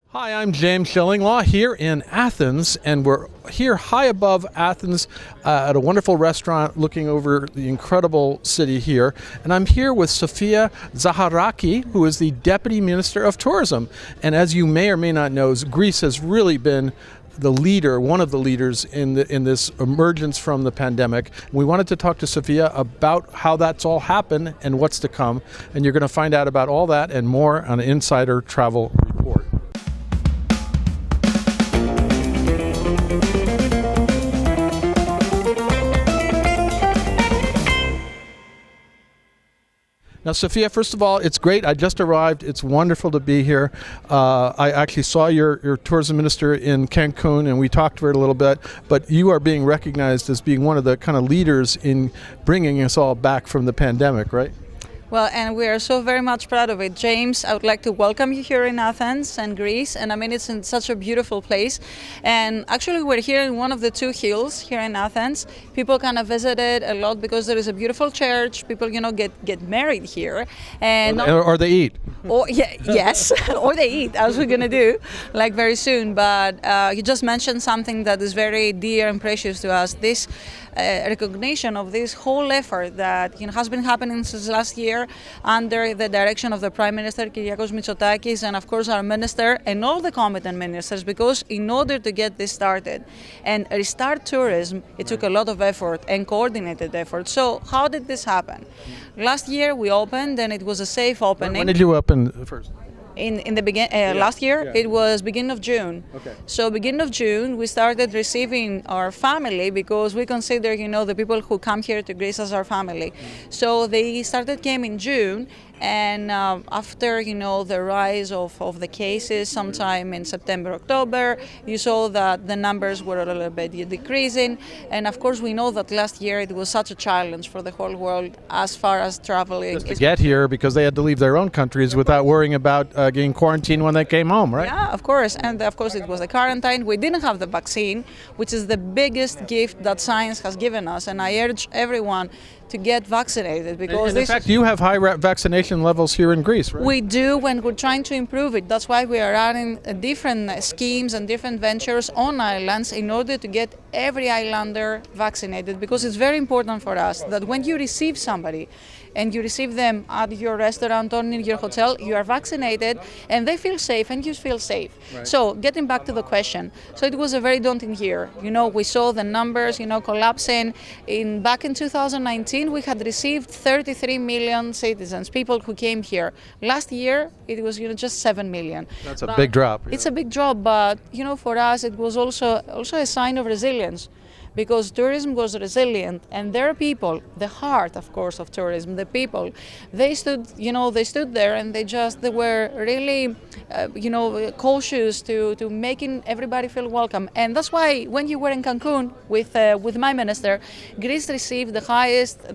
Hi, I'm James Shillinglaw here in Athens, and we're here high above Athens at a wonderful restaurant looking over the incredible city here. And I'm here with Sofia Zaharaki, who is the Deputy Minister of Tourism. And as you may or may not know, Greece has really been the leader, one of the leaders in this emergence from the pandemic. We wanted to talk to Sofia about how that's all happened and what's to come. And you're going to find out about all that and more on Insider Travel Report. Now, Sofia, first of all, it's great. I just arrived. It's wonderful to be here. I actually saw your tourism minister in Cancun, and we talked for it a little bit. But you are being recognized as being one of the kind of leaders in bringing us all back from the pandemic, right? Well, and we are so very much proud of it. James, I would like to welcome you here in Athens and Greece. And I mean, it's in such a beautiful place. And actually, we're here in one of the two hills here in Athens. People kind of visit it a lot because there is a beautiful church. People, get married here. Or they eat. Or yes, or they eat, as we're going to do, like very soon. But you just mentioned something that is very dear and precious to us. This recognition of this whole effort that has been happening since last year under the direction of the Prime Minister Kyriakos Mitsotakis and of course our Minister and all the competent ministers, because in order to get this started and restart tourism, it took a lot of effort and coordinated effort. So how did this happen? Last year we opened and it was a safe opening. When did you open first? In the last year, it was beginning of June. Okay. So beginning of June, we started receiving our family because we consider, the people who come here to Greece as our family. So they came in June, and after, the rise of the cases sometime in September, October, you saw that the numbers were a little bit decreasing. And of course, we know that last year it was such a challenge for the whole world as far as traveling. Just to get here because they had to leave their own countries without worrying about getting quarantined when they came home, right? Yeah, of course. And of course it was the quarantine. We didn't have the vaccine, which is the biggest gift that science has given us. And I urge everyone to get vaccinated because and in fact, you have high vaccination levels here in Greece, right? We do, and we're trying to improve it. That's why we are running different schemes and different ventures on islands in order to get every islander vaccinated, because it's very important for us that when you receive somebody and you receive them at your restaurant or in your hotel, you are vaccinated and they feel safe and you feel safe. Right. So getting back to the question, so it was a very daunting year. We saw the numbers, collapsing. Back in 2019, we had received 33 million citizens, people who came here. Last year, it was just 7 million. That's a big drop. It's a big drop, but for us, it was also a sign of resilience. Because tourism was resilient, and their people, the heart, of course, of tourism, the people, they stood there, and they were really, cautious to making everybody feel welcome. And that's why when you were in Cancun with my minister, Greece received the highest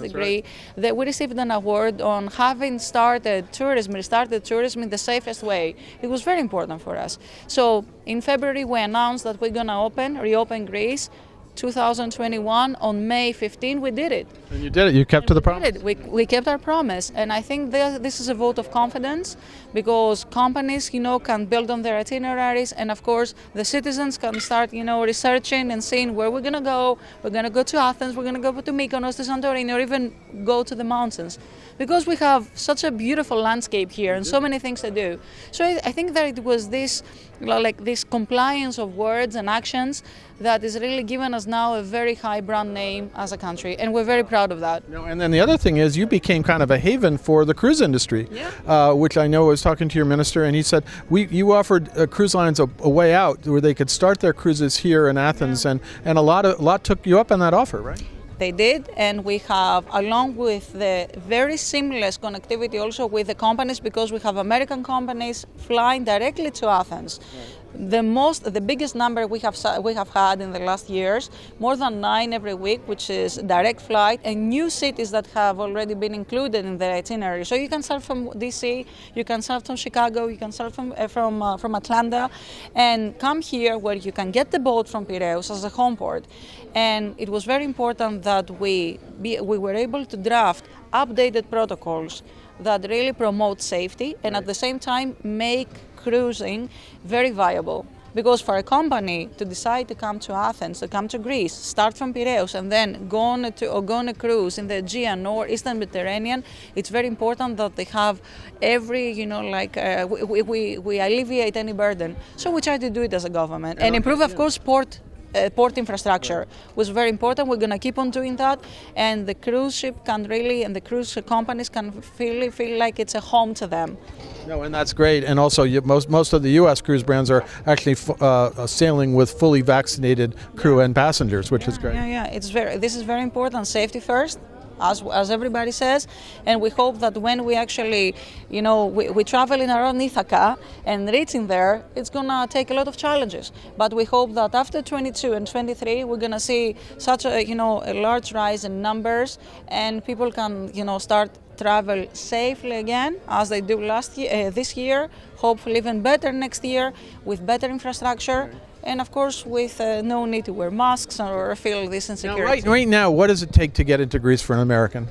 degree. Right. That we received an award on having restarted tourism in the safest way. It was very important for us. So in February, we announced that we're gonna reopen Greece. 2021 on May 15, we did it. And you did it. You kept to the promise. We kept our promise, and I think this is a vote of confidence because companies, can build on their itineraries, and of course the citizens can start, researching and seeing where we're gonna go. We're gonna go to Athens. We're gonna go to Mykonos, to Santorini, or even go to the mountains, because we have such a beautiful landscape here and so many things to do. So I think that it was this compliance of words and actions that is really giving us now a very high brand name as a country, and we're very proud of that. And then the other thing is you became kind of a haven for the cruise industry, which I know I was talking to your minister, and he said you offered cruise lines a way out where they could start their cruises here in Athens, and a lot took you up on that offer, right? They did, and we have, along with the very seamless connectivity also with the companies, because we have American companies flying directly to Athens. Right. The biggest number we have had in the last years, more than 9 every week, which is direct flight, and new cities that have already been included in their itinerary. So you can start from DC, you can start from Chicago, you can start from Atlanta, and come here where you can get the boat from Piraeus as a home port. And it was very important that we were able to draft updated protocols that really promote safety and at the same time make cruising very viable. Because for a company to decide to come to Athens, to come to Greece, start from Piraeus and then go on a cruise in the Aegean or Eastern Mediterranean, it's very important that they have every, we alleviate any burden. So we try to do it as a government and improve, of course, port infrastructure was very important. We're going to keep on doing that, and the cruise ship can really, and the cruise companies can really feel like it's a home to them. No, and that's great. And also, most of the U.S. cruise brands are actually sailing with fully vaccinated crew and passengers, which is great. Yeah. This is very important. Safety first, as everybody says, and we hope that when we actually, we travel in our own Ithaca and reaching there, it's gonna take a lot of challenges. But we hope that after 22 and 23, we're gonna see such a large rise in numbers, and people can start travel safely again as they do this year. Hopefully even better next year with better infrastructure. And of course, with no need to wear masks or feel this insecurity. Now, right now, what does it take to get into Greece for an American?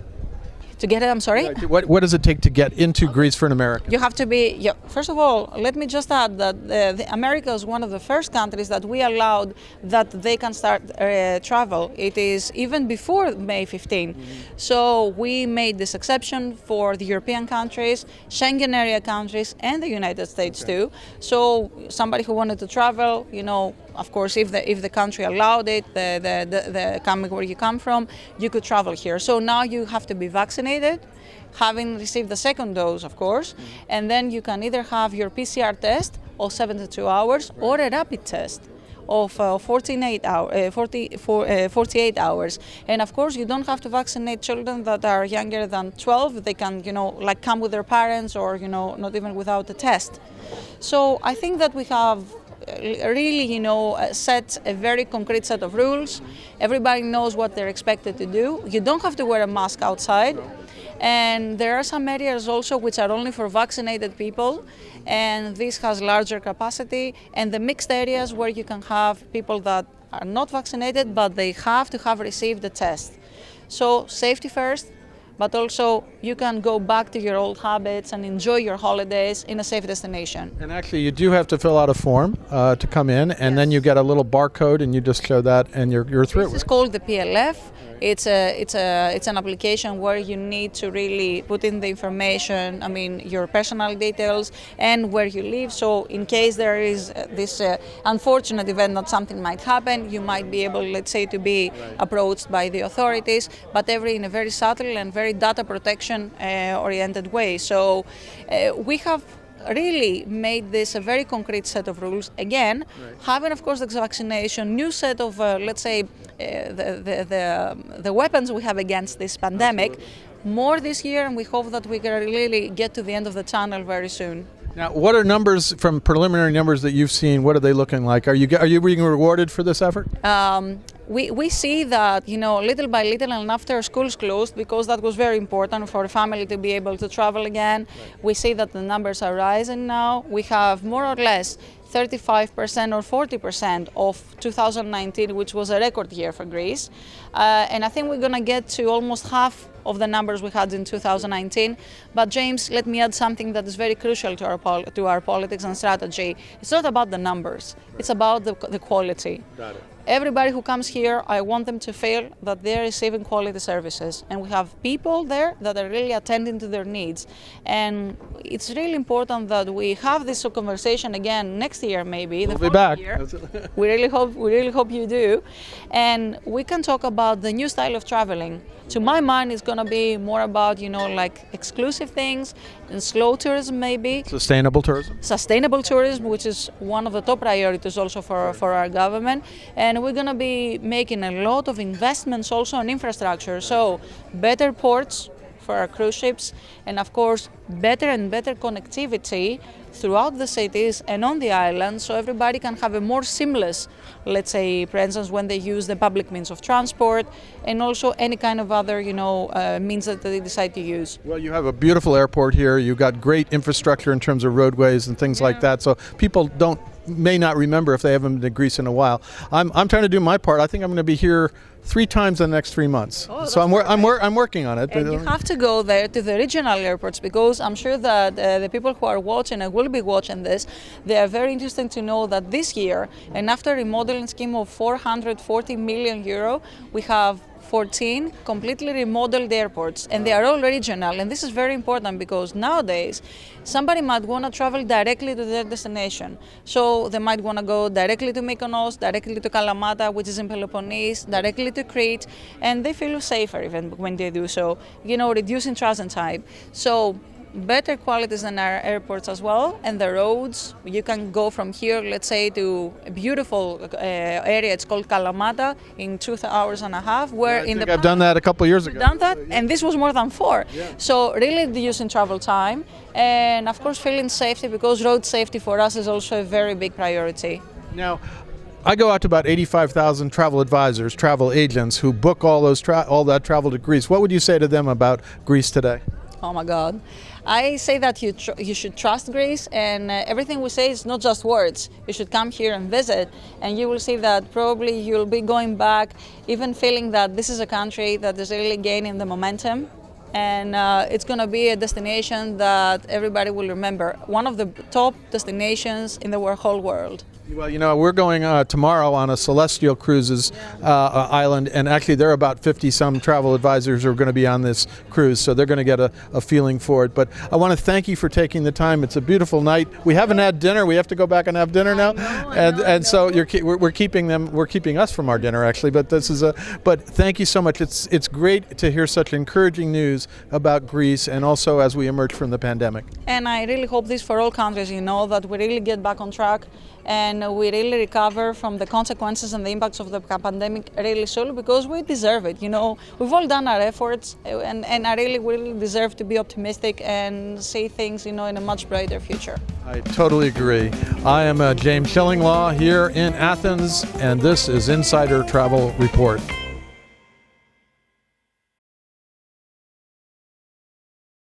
To get it, I'm sorry? What does it take to get into Greece for an American? You have to be, first of all, let me just add that America is one of the first countries that we allowed that they can start travel. It is even before May 15. So we made this exception for the European countries, Schengen area countries, and the United States too. So somebody who wanted to travel, of course, if the country allowed it, the coming where you come from, you could travel here. So now you have to be vaccinated, having received the second dose, of course, and then you can either have your PCR test of 72 hours or a rapid test of 48 hours. And of course, you don't have to vaccinate children that are younger than 12. They can, come with their parents or, not even without a test. So I think that we have really, set a very concrete set of rules. Everybody knows what they're expected to do. You don't have to wear a mask outside. And there are some areas also which are only for vaccinated people, and this has larger capacity. And the mixed areas where you can have people that are not vaccinated, but they have to have received the test. So safety first, but also you can go back to your old habits and enjoy your holidays in a safe destination. And actually, you do have to fill out a form to come in, and then you get a little barcode, and you just show that, and you're through. This is called the PLF. It's an application where you need to really put in the information, your personal details and where you live. So in case there is this unfortunate event that something might happen, you might be able, let's say, to be approached by the authorities, but in a very subtle and very data protection oriented way. So we have really made this a very concrete set of rules. Again, having, of course, the vaccination, new set of, the weapons we have against this pandemic, more this year, and we hope that we can really get to the end of the tunnel very soon. Now, what are numbers, from preliminary numbers that you've seen, what are they looking like? Are you being rewarded for this effort? We see that, little by little, and after schools closed, because that was very important for a family to be able to travel again, we see that the numbers are rising now. We have more or less 35% or 40% of 2019, which was a record year for Greece. And I think we're going to get to almost half of the numbers we had in 2019. But James, let me add something that is very crucial to our politics and strategy. It's not about the numbers, it's about the quality. Got it. Everybody who comes here, I want them to feel that they're receiving quality services. And we have people there that are really attending to their needs. And it's really important that we have this conversation again next year, maybe. We'll be back. We really hope you do. And we can talk about the new style of traveling. To my mind, it's going to be more about, exclusive things and slow tourism, maybe. Sustainable tourism? Sustainable tourism, which is one of the top priorities also for our government. And we're going to be making a lot of investments also in infrastructure. So better ports for our cruise ships, and of course, better and better connectivity throughout the cities and on the island, so everybody can have a more seamless, let's say, presence when they use the public means of transport, and also any kind of other, means that they decide to use. Well, you have a beautiful airport here. You've got great infrastructure in terms of roadways and things like that. So people may not remember if they haven't been to Greece in a while. I'm trying to do my part. I think I'm going to be here 3 times in the next 3 months. Oh, So I'm working on it. And you have to go there to the regional airports because I'm sure that the people who are watching and will be watching this, they are very interested to know that this year, and after a remodeling scheme of 440 million euro, we have 14 completely remodeled airports, and they are all regional. And this is very important because nowadays somebody might want to travel directly to their destination. So they might want to go directly to Mykonos, directly to Kalamata, which is in Peloponnese, directly to Crete, and they feel safer even when they do so, reducing transit time. So better qualities than our airports as well, and the roads. You can go from here, let's say, to a beautiful area. It's called Kalamata in 2 hours and a half. Where I think I've done that a couple of years ago. Done that, and this was more than 4. So really reducing travel time, and of course feeling safety because road safety for us is also a very big priority. Now, I go out to about 85,000 travel advisors, travel agents who book all that travel to Greece. What would you say to them about Greece today? Oh my God. I say that you should trust Greece, and everything we say is not just words. You should come here and visit, and you will see that probably you'll be going back, even feeling that this is a country that is really gaining the momentum, and it's going to be a destination that everybody will remember. One of the top destinations in the whole world. Well, we're going tomorrow on a Celestial Cruises island, and actually there are about 50-some travel advisors who are going to be on this cruise, so they're going to get a feeling for it. But I want to thank you for taking the time. It's a beautiful night. We haven't had dinner. We have to go back and have dinner now, and so we're keeping us from our dinner actually. But but thank you so much. It's great to hear such encouraging news about Greece, and also as we emerge from the pandemic. And I really hope this for all countries, that we really get back on track and we really recover from the consequences and the impacts of the pandemic really soon, because we deserve it. We've all done our efforts, and I really deserve to be optimistic and see things, in a much brighter future. I totally agree. I am James Shillinglaw here in Athens, and this is Insider Travel Report.